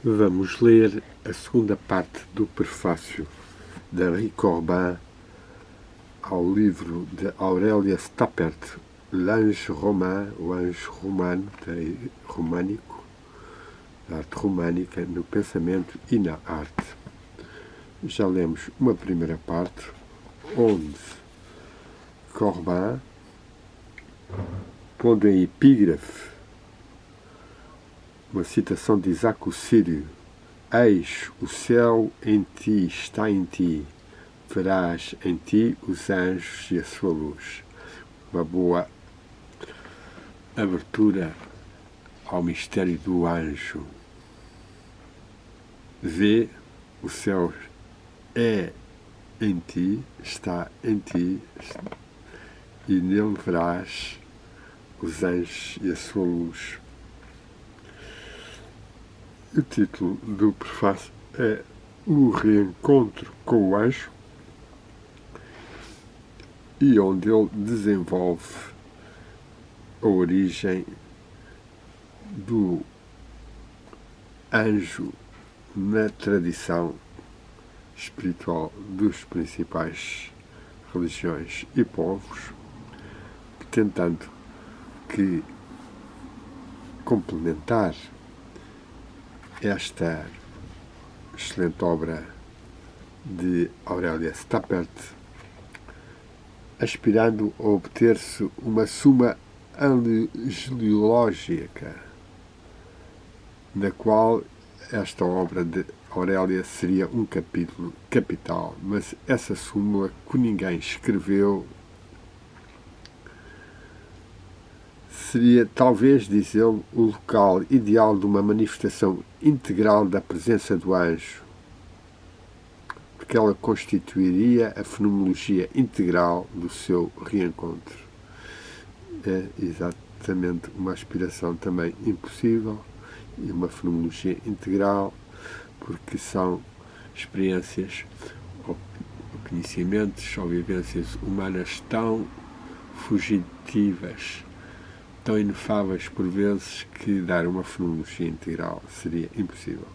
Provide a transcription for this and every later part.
Vamos ler a segunda parte do prefácio de Henri Corbin ao livro de Aurélia Stappert, L'Ange Romain, o Anjo Romano, românico, a arte românica no pensamento e na arte. Já lemos uma primeira parte, onde Corbin, pondo em epígrafe uma citação de Isaac Sírio: eis o céu em ti, está em ti, verás em ti os anjos e a sua luz. Uma boa abertura ao mistério do anjo. Vê, o céu é em ti, está em ti, e nele verás os anjos e a sua luz. O título do prefácio é O Reencontro com o Anjo, e onde ele desenvolve a origem do anjo na tradição espiritual dos principais religiões e povos, tentando que complementar esta excelente obra de Aurélia Stappert, aspirando a obter-se uma suma angelológica, na qual esta obra de Aurélia seria um capítulo capital, mas essa súmula que ninguém escreveu seria, talvez, diz ele, o local ideal de uma manifestação integral da presença do anjo, porque ela constituiria a fenomenologia integral do seu reencontro. É exatamente uma aspiração também impossível, e uma fenomenologia integral, porque são experiências ou conhecimentos ou vivências humanas tão fugitivas, tão inefáveis por vezes, que dar uma fenomenologia integral seria impossível.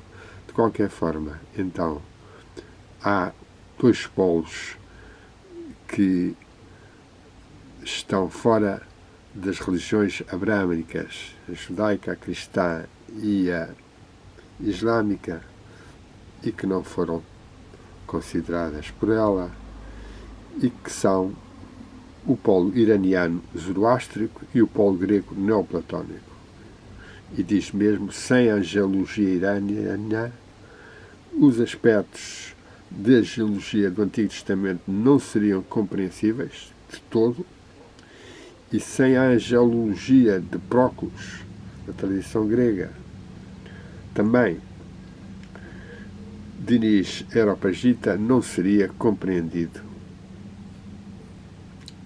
De qualquer forma, então, há dois polos que estão fora das religiões abrâmicas, a judaica, a cristã e a islâmica, e que não foram consideradas por ela, e que são o polo iraniano zoroástrico e o polo grego neoplatónico. E diz mesmo, sem a angelologia iraniana, os aspectos da angelologia do Antigo Testamento não seriam compreensíveis de todo, e sem a angelologia de Próculos, da tradição grega, também Diniz Areopagita não seria compreendido.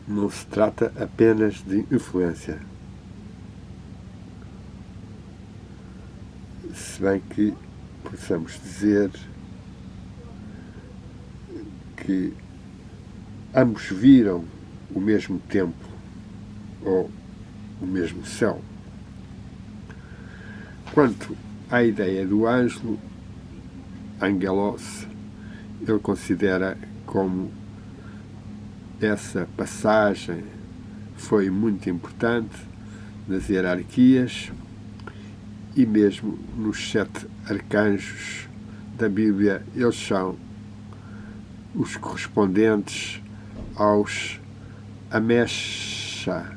Não se trata apenas de influência, se bem que possamos dizer que ambos viram o mesmo templo ou o mesmo céu. Quanto à ideia do ângelo, Angelos, ele considera como essa passagem foi muito importante nas hierarquias e mesmo nos 7 arcanjos da Bíblia. Eles são os correspondentes aos Ameshas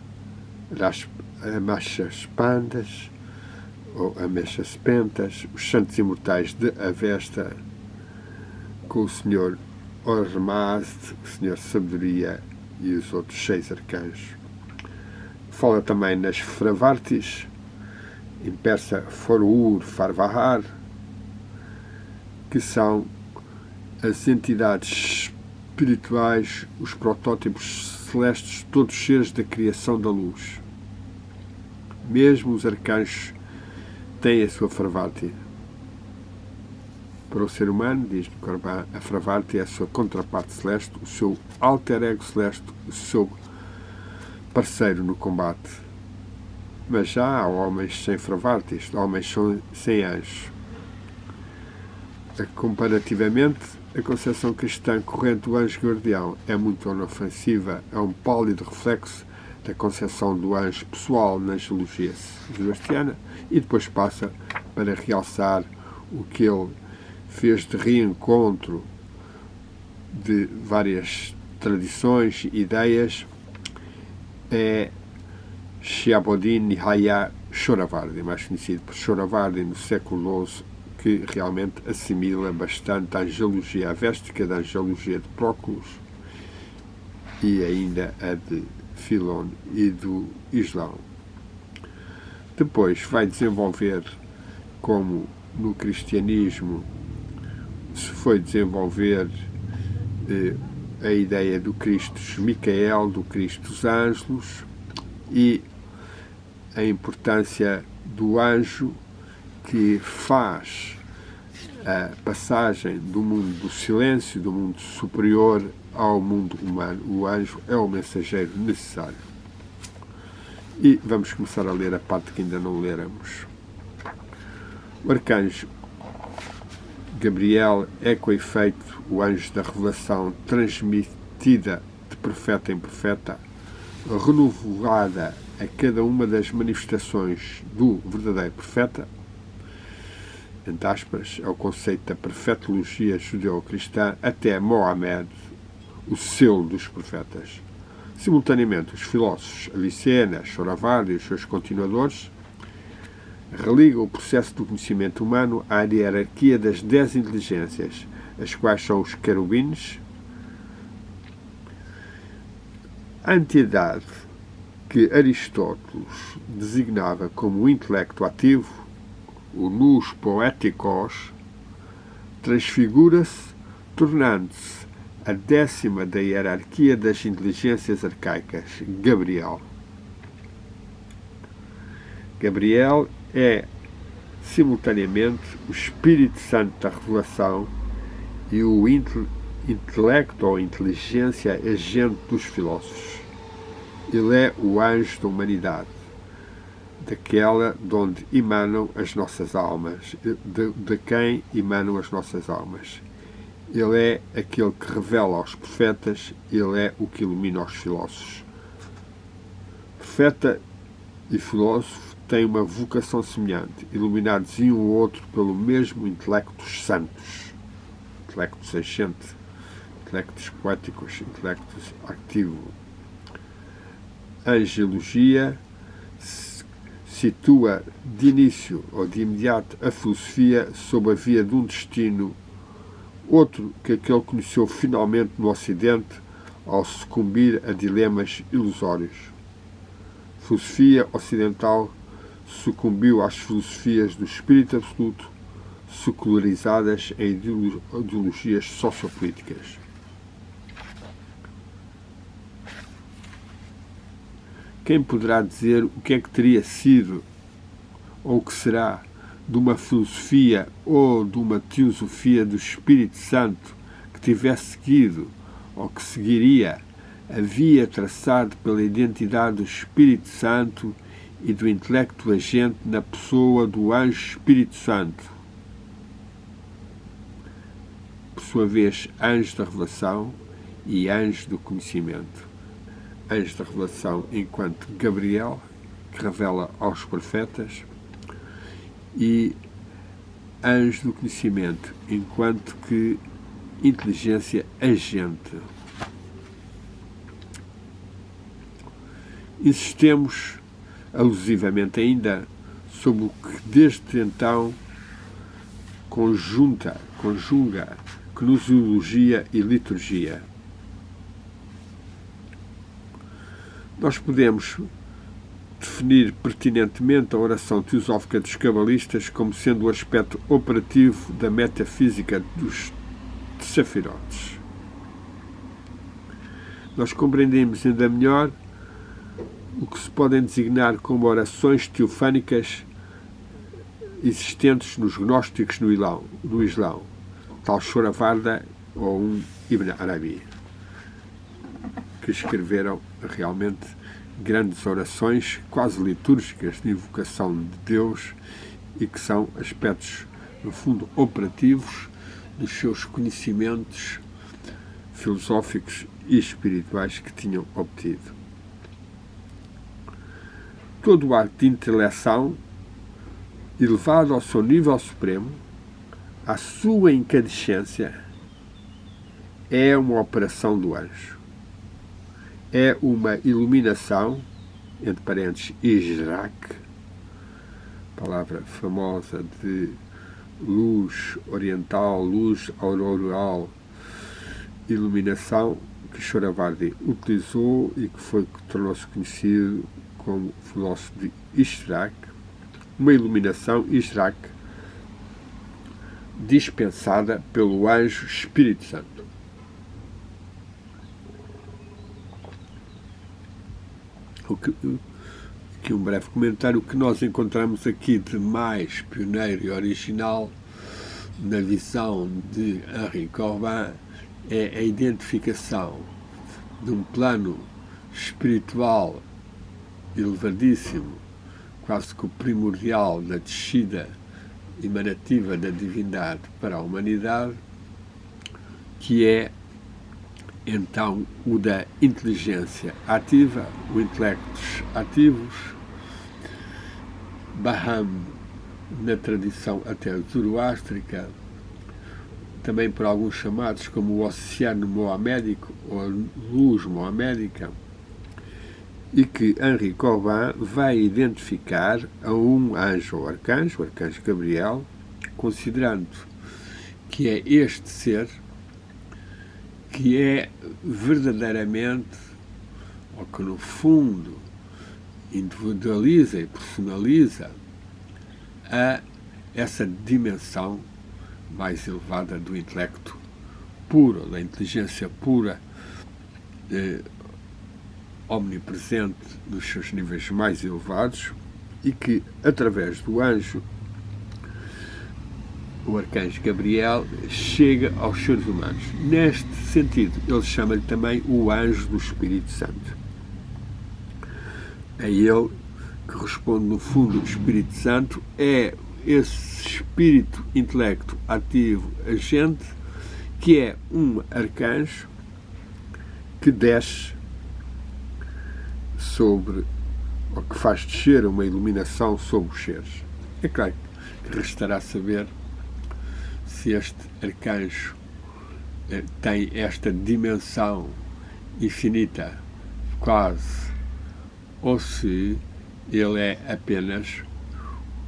Pandas ou Ameshas Pentas, os santos imortais de Avesta, com o Senhor Ormazd, o Senhor Sabedoria, e os outros 6 arcanjos. Fala também nas Fravartis, em persa Forur Farvahar, que são as entidades espirituais, os protótipos celestes, todos os seres da criação da luz. Mesmo os arcanjos têm a sua Fravarti. Para o ser humano, diz Corbin, a Fravarti é a sua contraparte celeste, o seu alter ego celeste, o seu parceiro no combate. Mas já há homens sem Fravartis, homens sem anjos. comparativamente, a concepção cristã corrente do anjo guardião é muito inofensiva, é um pálido reflexo da concepção do anjo pessoal na angelologia zoroastriana, e depois passa para realçar o que ele fez de reencontro de várias tradições, ideias, é Shihabodin Nihaya Shoravardi, mais conhecido por Shoravardi no século XII, que realmente assimila bastante a angelologia avéstica, da angelologia de Próculos e ainda a de Filon e do Islão. Depois vai desenvolver, como no cristianismo se foi desenvolver a ideia do Christus Micael, do Christus Ângelos, e a importância do anjo que faz a passagem do mundo do silêncio, do mundo superior, ao mundo humano. O anjo é o mensageiro necessário. E vamos começar a ler a parte que ainda não leramos. O arcanjo Gabriel é, com efeito, o anjo da revelação transmitida de profeta em profeta, renovada a cada uma das manifestações do verdadeiro profeta, entre aspas, é o conceito da profetologia judeu-cristã, até Mohamed, o selo dos profetas. Simultaneamente, os filósofos Avicena, Shoravardi e os seus continuadores religam o processo do conhecimento humano à hierarquia das 10 inteligências, as quais são os querubins. A entidade que Aristóteles designava como o intelecto ativo, o nous poéticos, transfigura-se, tornando-se a 10ª da hierarquia das inteligências arcaicas, Gabriel. Gabriel é, simultaneamente, o Espírito Santo da revelação e o intelecto ou inteligência agente dos filósofos. Ele é o anjo da humanidade, daquela de onde emanam as nossas almas, de quem emanam as nossas almas. Ele é aquele que revela aos profetas, ele é o que ilumina os filósofos. Profeta e filósofo têm uma vocação semelhante, iluminados um ou outro pelo mesmo intelectos santos, intelectos agente, intelectos poéticos, intelectos ativo. A angelologia situa de início ou de imediato a filosofia sob a via de um destino outro que aquele conheceu finalmente no Ocidente ao sucumbir a dilemas ilusórios. A filosofia ocidental sucumbiu às filosofias do espírito absoluto, secularizadas em ideologias sociopolíticas. Quem poderá dizer o que é que teria sido ou o que será de uma filosofia ou de uma teosofia do Espírito Santo que tivesse seguido ou que seguiria a via traçada pela identidade do Espírito Santo e do intelecto agente na pessoa do anjo Espírito Santo, por sua vez anjo da revelação e anjo do conhecimento. Anjo da revelação enquanto Gabriel, que revela aos profetas, e anjo do conhecimento enquanto que inteligência agente. Insistemos alusivamente ainda sobre o que desde então conjuga gnoseologia e liturgia. Nós podemos definir pertinentemente a oração teosófica dos cabalistas como sendo o aspecto operativo da metafísica dos sefirotes. Nós compreendemos ainda melhor o que se podem designar como orações teofânicas existentes nos gnósticos no Islão, tal Shoravarda ou Ibn Arabi, que escreveram realmente grandes orações, quase litúrgicas, de invocação de Deus e que são aspectos, no fundo, operativos dos seus conhecimentos filosóficos e espirituais que tinham obtido. Todo o acto de intelecção, elevado ao seu nível supremo, a sua incandescência, é uma operação do anjo. É uma iluminação, entre parênteses, Israk, palavra famosa de luz oriental, luz auroral, iluminação, que Shoravardi utilizou e que tornou-se conhecido como filósofo de Israk, uma iluminação Israk dispensada pelo anjo Espírito Santo. Aqui um breve comentário. O que nós encontramos aqui de mais pioneiro e original na visão de Henri Corbin é a identificação de um plano espiritual elevadíssimo, quase que o primordial na descida emanativa da divindade para a humanidade, que é então o da inteligência ativa, o intelectos ativos, Baham na tradição até zoroástrica, também por alguns chamados como o oceano mohamédico ou a luz mohamédica, e que Henri Corbin vai identificar a um anjo ou arcanjo, o arcanjo Gabriel, considerando que é este ser que é verdadeiramente, ou que no fundo individualiza e personaliza essa dimensão mais elevada do intelecto puro, da inteligência pura, omnipresente nos seus níveis mais elevados, e que, através do anjo, o arcanjo Gabriel, chega aos seres humanos. Neste sentido, ele chama-lhe também o anjo do Espírito Santo. É ele que responde, no fundo, o Espírito Santo é esse espírito intelecto ativo agente, que é um arcanjo que desce sobre, ou que faz descer uma iluminação sobre os seres. É claro que restará saber se este arcanjo tem esta dimensão infinita, quase, ou se ele é apenas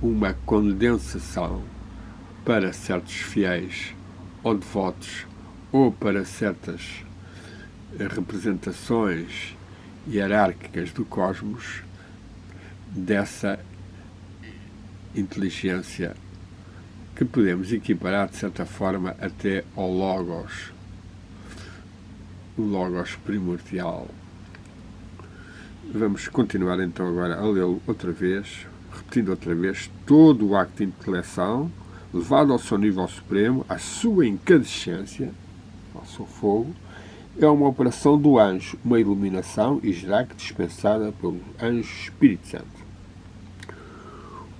uma condensação para certos fiéis ou devotos, ou para certas representações hierárquicas do cosmos, dessa inteligência que podemos equiparar, de certa forma, até ao Logos, o Logos primordial. Vamos continuar então agora a lê-lo outra vez, repetindo outra vez: todo o acto de intelecção, levado ao seu nível supremo, à sua incandescência, ao seu fogo, é uma operação do anjo, uma iluminação Israk dispensada pelo anjo Espírito Santo.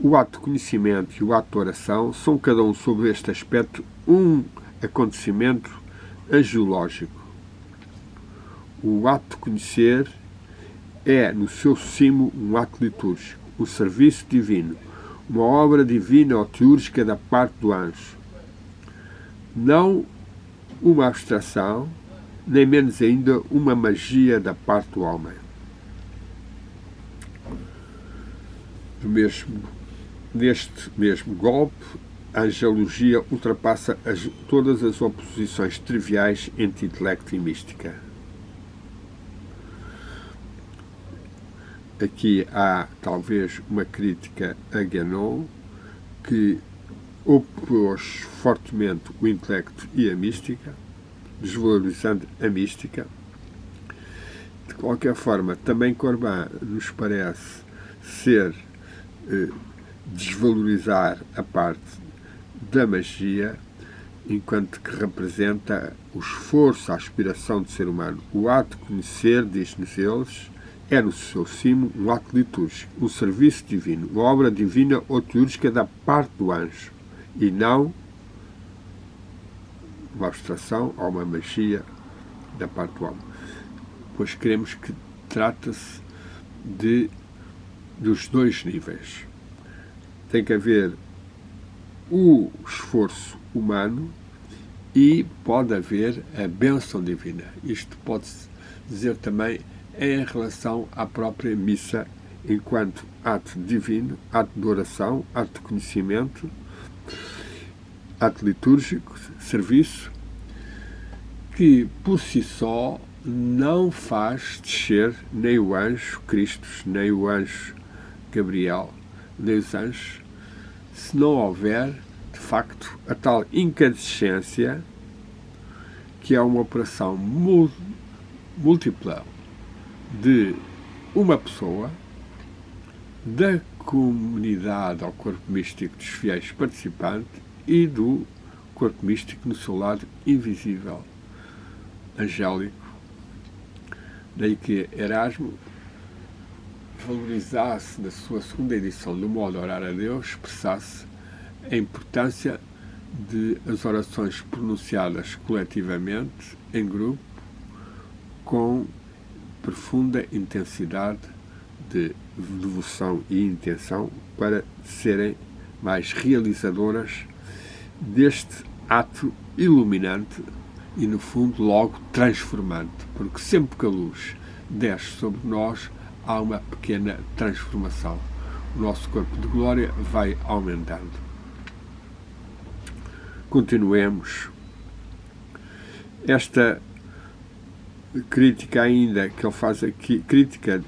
O ato de conhecimento e o ato de oração são, cada um sob este aspecto, um acontecimento angiológico. O ato de conhecer é, no seu cimo, um ato litúrgico, um serviço divino, uma obra divina ou teúrgica da parte do anjo. Não uma abstração, nem menos ainda uma magia da parte do homem. Neste mesmo golpe, a angelologia ultrapassa todas as oposições triviais entre intelecto e mística. Aqui há talvez uma crítica a Guénon, que opôs fortemente o intelecto e a mística, desvalorizando a mística. De qualquer forma, também Corbin nos parece ser desvalorizar a parte da magia, enquanto que representa o esforço, a aspiração do ser humano. O ato de conhecer, diz-nos eles, é no seu cimo um ato litúrgico, um serviço divino, uma obra divina ou teúrgica da parte do anjo, e não uma abstração ou uma magia da parte do homem. Pois queremos que trata-se dos dois níveis. Tem que haver o esforço humano e pode haver a bênção divina. Isto pode-se dizer também em relação à própria missa, enquanto ato divino, ato de oração, ato de conhecimento, ato litúrgico, serviço, que por si só não faz descer nem o anjo Cristo, nem o anjo Gabriel, nem os anjos, se não houver, de facto, a tal incandescência, que é uma operação múltipla de uma pessoa, da comunidade ao corpo místico dos fiéis participantes e do corpo místico no seu lado invisível, angélico. Daí que Erasmo valorizasse, na sua segunda edição do Modo de Orar a Deus, expressasse a importância de as orações pronunciadas coletivamente, em grupo, com profunda intensidade de devoção e intenção, para serem mais realizadoras deste ato iluminante e, no fundo, logo transformante, porque sempre que a luz desce sobre nós, há uma pequena transformação. O nosso corpo de glória vai aumentando. Continuemos. Esta crítica ainda que ele faz aqui, crítica,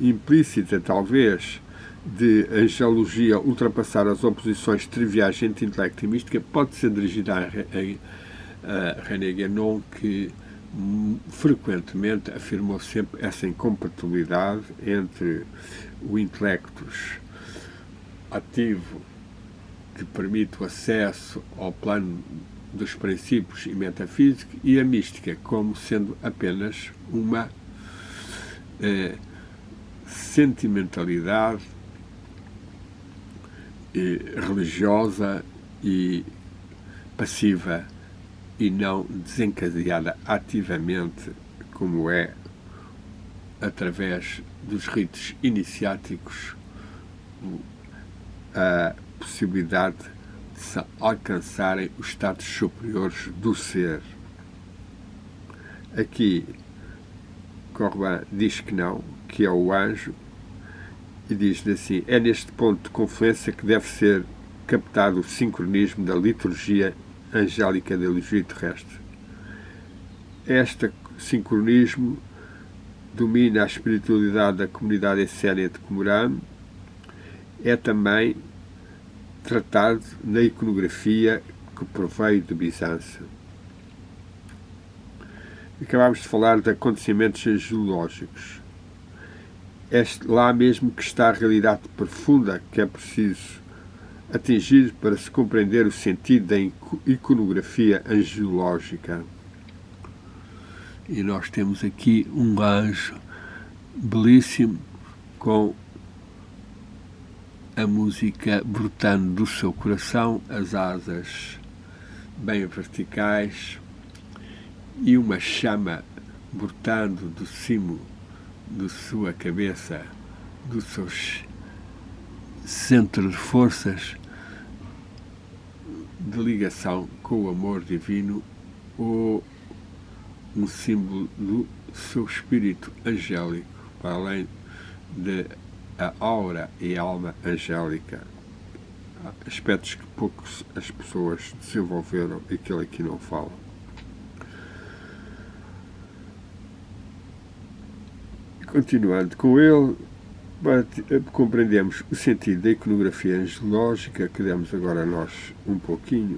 implícita talvez, de angelologia ultrapassar as oposições triviais entre intelecto e mística, pode ser dirigida a René Guénon, que frequentemente afirmou sempre essa incompatibilidade entre o intelecto ativo, que permite o acesso ao plano dos princípios e metafísica, e a mística, como sendo apenas uma sentimentalidade religiosa e passiva, e não desencadeada ativamente, como é através dos ritos iniciáticos, a possibilidade de se alcançarem os estados superiores do ser. Aqui Corbin diz que não, que é o anjo, e diz-lhe assim: é neste ponto de confluência que deve ser captado o sincronismo da liturgia angélica da liturgia terrestre. Este sincronismo domina a espiritualidade da comunidade essénia de Qumran, é também tratado na iconografia que proveio de Bizâncio. Acabámos de falar de acontecimentos angelológicos. É lá mesmo que está a realidade profunda que é preciso atingir para se compreender o sentido da iconografia angelológica. E nós temos aqui um anjo belíssimo, com a música brotando do seu coração, as asas bem verticais e uma chama brotando do cimo de sua cabeça, dos seus centros de forças de ligação com o amor divino, ou um símbolo do seu espírito angélico, para além da aura e alma angélica, aspectos que poucos as pessoas desenvolveram e que ele aqui não fala. Continuando com ele, compreendemos o sentido da iconografia angelológica, que demos agora a nós um pouquinho.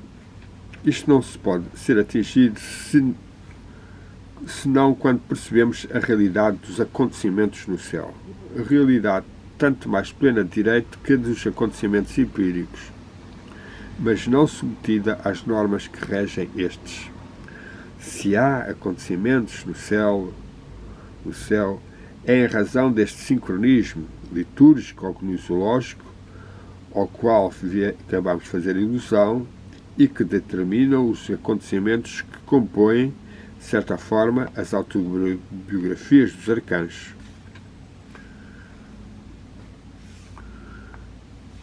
Isto não se pode ser atingido senão quando percebemos a realidade dos acontecimentos no céu. A realidade tanto mais plena de direito que a dos acontecimentos empíricos, mas não submetida às normas que regem estes. Se há acontecimentos no céu, o céu é em razão deste sincronismo litúrgico ou gnoseológico, ao qual acabamos de fazer ilusão, e que determinam os acontecimentos que compõem, de certa forma, as autobiografias dos arcanjos.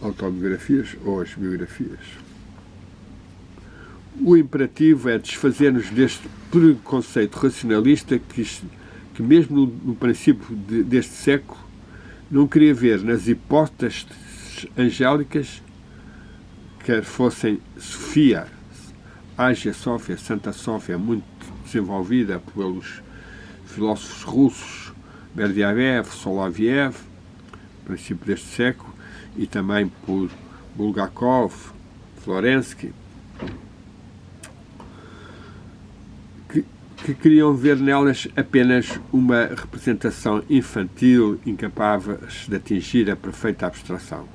Autobiografias ou as biografias. O imperativo é desfazer-nos deste preconceito racionalista que mesmo no princípio deste século, não queria ver nas hipóteses angélicas, quer fossem Sofia, Ágia Sofia, Santa Sofia, muito desenvolvida pelos filósofos russos, Berdyaev, Soloviev, no princípio deste século, e também por Bulgakov, Florensky, que queriam ver nelas apenas uma representação infantil, incapaz de atingir a perfeita abstração.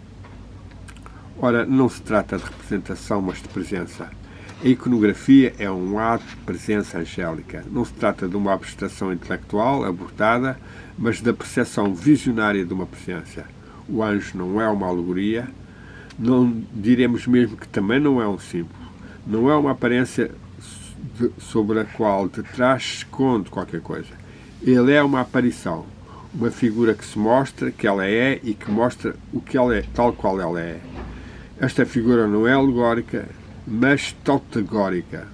Ora, não se trata de representação, mas de presença. A iconografia é um ato de presença angélica. Não se trata de uma abstração intelectual abortada, mas da percepção visionária de uma presença. O anjo não é uma alegoria, não diremos mesmo que também não é um símbolo. Não é uma aparência sobre a qual de trás se esconde qualquer coisa. Ele é uma aparição, uma figura que se mostra que ela é e que mostra o que ela é, tal qual ela é. Esta figura não é alegórica, mas tautagórica.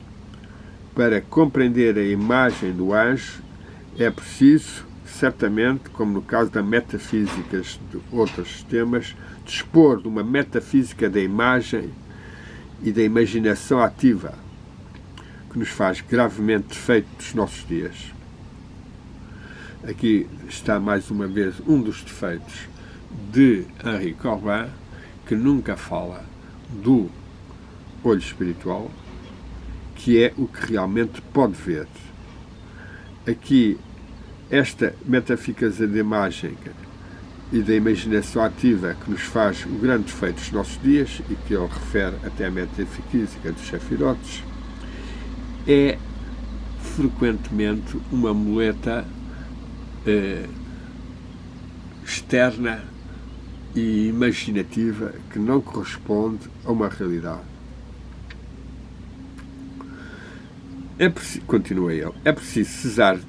Para compreender a imagem do anjo, é preciso, certamente, como no caso das metafísicas de outros sistemas, dispor de uma metafísica da imagem e da imaginação ativa, que nos faz gravemente defeito dos nossos dias. Aqui está mais uma vez um dos defeitos de Henri Corbin, que nunca fala do olho espiritual, que é o que realmente pode ver. Aqui, esta metafísica da imagem e da imaginação ativa que nos faz o grande defeito dos nossos dias, e que ele refere até à metafísica dos Sefirotes, é frequentemente uma muleta externa e imaginativa que não corresponde a uma realidade. Continua ele, é preciso cessar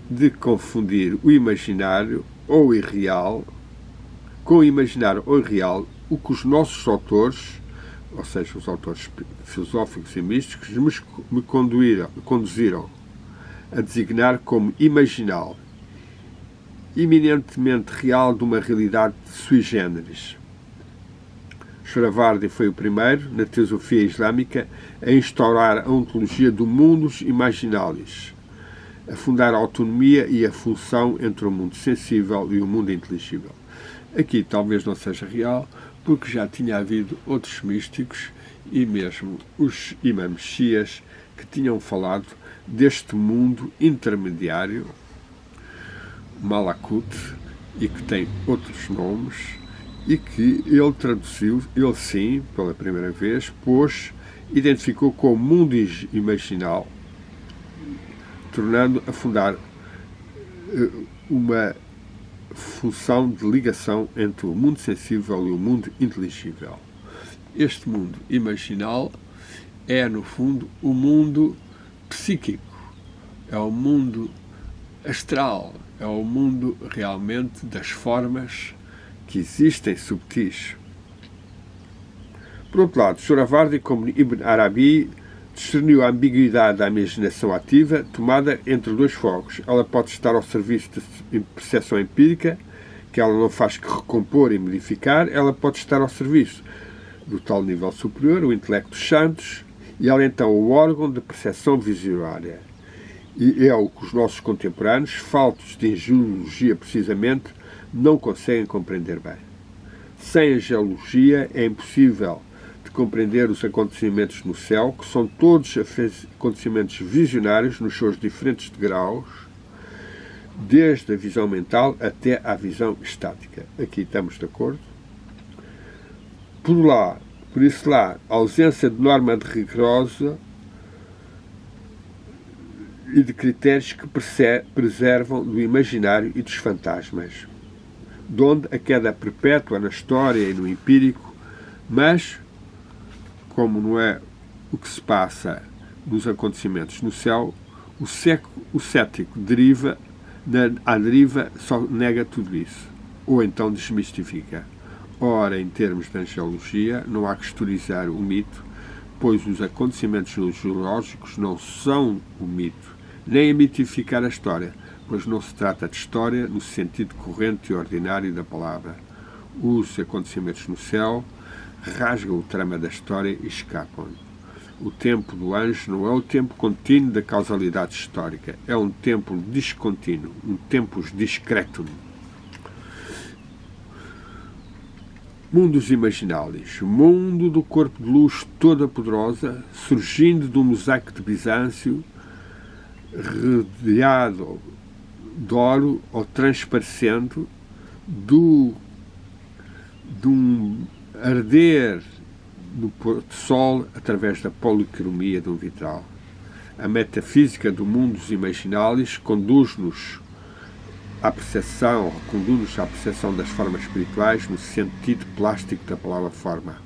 de confundir o imaginário ou o irreal com o imaginário ou irreal, o que os nossos autores, ou seja, os autores filosóficos e místicos, me conduziram a designar como imaginal, eminentemente real de uma realidade sui generis. Shravardi foi o primeiro, na teosofia islâmica, a instaurar a ontologia do mundus imaginalis, a fundar a autonomia e a função entre o mundo sensível e o mundo inteligível. Aqui talvez não seja real, porque já tinha havido outros místicos e mesmo os imãs Shias que tinham falado deste mundo intermediário, Malakut, e que tem outros nomes, e que ele traduziu, ele sim, pela primeira vez, identificou como mundo imaginal, tornando a fundar uma função de ligação entre o mundo sensível e o mundo inteligível. Este mundo imaginal é, no fundo, o mundo psíquico, é o mundo astral, é o mundo realmente das formas que existem subtis. Por outro lado, Shravardi, como Ibn Arabi, discerniu a ambiguidade da imaginação ativa tomada entre dois fogos. Ela pode estar ao serviço de percepção empírica, que ela não faz que recompor e modificar, ela pode estar ao serviço do tal nível superior, o intelecto dos santos, e ela então é o órgão de percepção visionária. E é o que os nossos contemporâneos, faltos de angelologia precisamente, não conseguem compreender bem. Sem angelologia é impossível de compreender os acontecimentos no céu, que são todos acontecimentos visionários nos seus diferentes degraus, desde a visão mental até à visão estática. Aqui estamos de acordo. Por isso lá, a ausência de norma rigorosa e de critérios que preservam do imaginário e dos fantasmas, de onde a queda perpétua na história e no empírico, mas, como não é o que se passa nos acontecimentos no céu, o cético deriva, à deriva, só nega tudo isso, ou então desmistifica. Ora, em termos de angelologia, não há que historizar o mito, pois os acontecimentos angelológicos não são o mito, nem a mitificar a história, pois não se trata de história no sentido corrente e ordinário da palavra. Os acontecimentos no céu rasgam o trama da história e escapam. O tempo do anjo não é o tempo contínuo da causalidade histórica, é um tempo discontínuo, um tempus discretum. Mundos imaginalis, mundo do corpo de luz toda poderosa, surgindo do mosaico de Bizâncio, rodeado de ouro ou transparecendo, de um arder no pôr do sol através da policromia de um vitral. A metafísica do mundos imaginalis conduz-nos à percepção das formas espirituais no sentido plástico da palavra forma.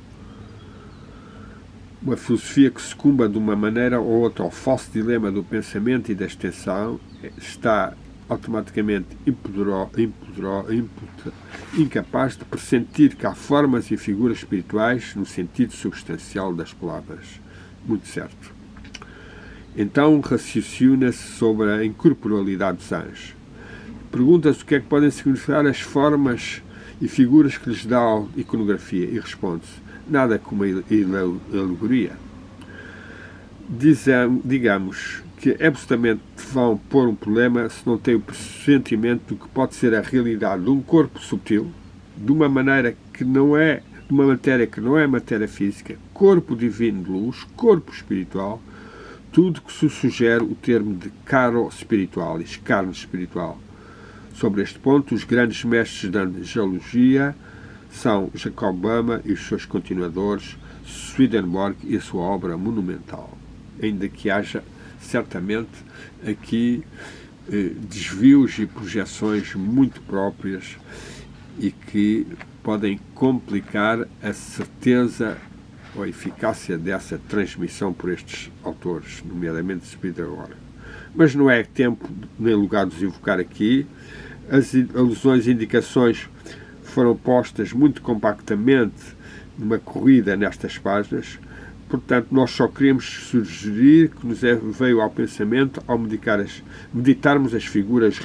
Uma filosofia que sucumba de uma maneira ou outra ao falso dilema do pensamento e da extensão está automaticamente incapaz de pressentir que há formas e figuras espirituais no sentido substancial das palavras. Muito certo. Então raciocina-se sobre a incorporalidade dos anjos. Pergunta-se o que é que podem significar as formas e figuras que lhes dá a iconografia e responde-se: nada como a alegoria. Digamos que absolutamente vão pôr um problema se não têm o pressentimento do que pode ser a realidade de um corpo subtil, de uma matéria que não é matéria física, corpo divino de luz, corpo espiritual, tudo que se sugere o termo de caro spiritualis, carne espiritual. Sobre este ponto, os grandes mestres da angelologia são Jacob Boehme e os seus continuadores, Swedenborg e a sua obra monumental. Ainda que haja, certamente, aqui desvios e projeções muito próprias e que podem complicar a certeza ou a eficácia dessa transmissão por estes autores, nomeadamente Swedenborg. Mas não é tempo nem lugar de os evocar aqui. As alusões e indicações foram postas muito compactamente numa corrida nestas páginas. Portanto, nós só queremos sugerir que nos veio ao pensamento ao meditarmos as figuras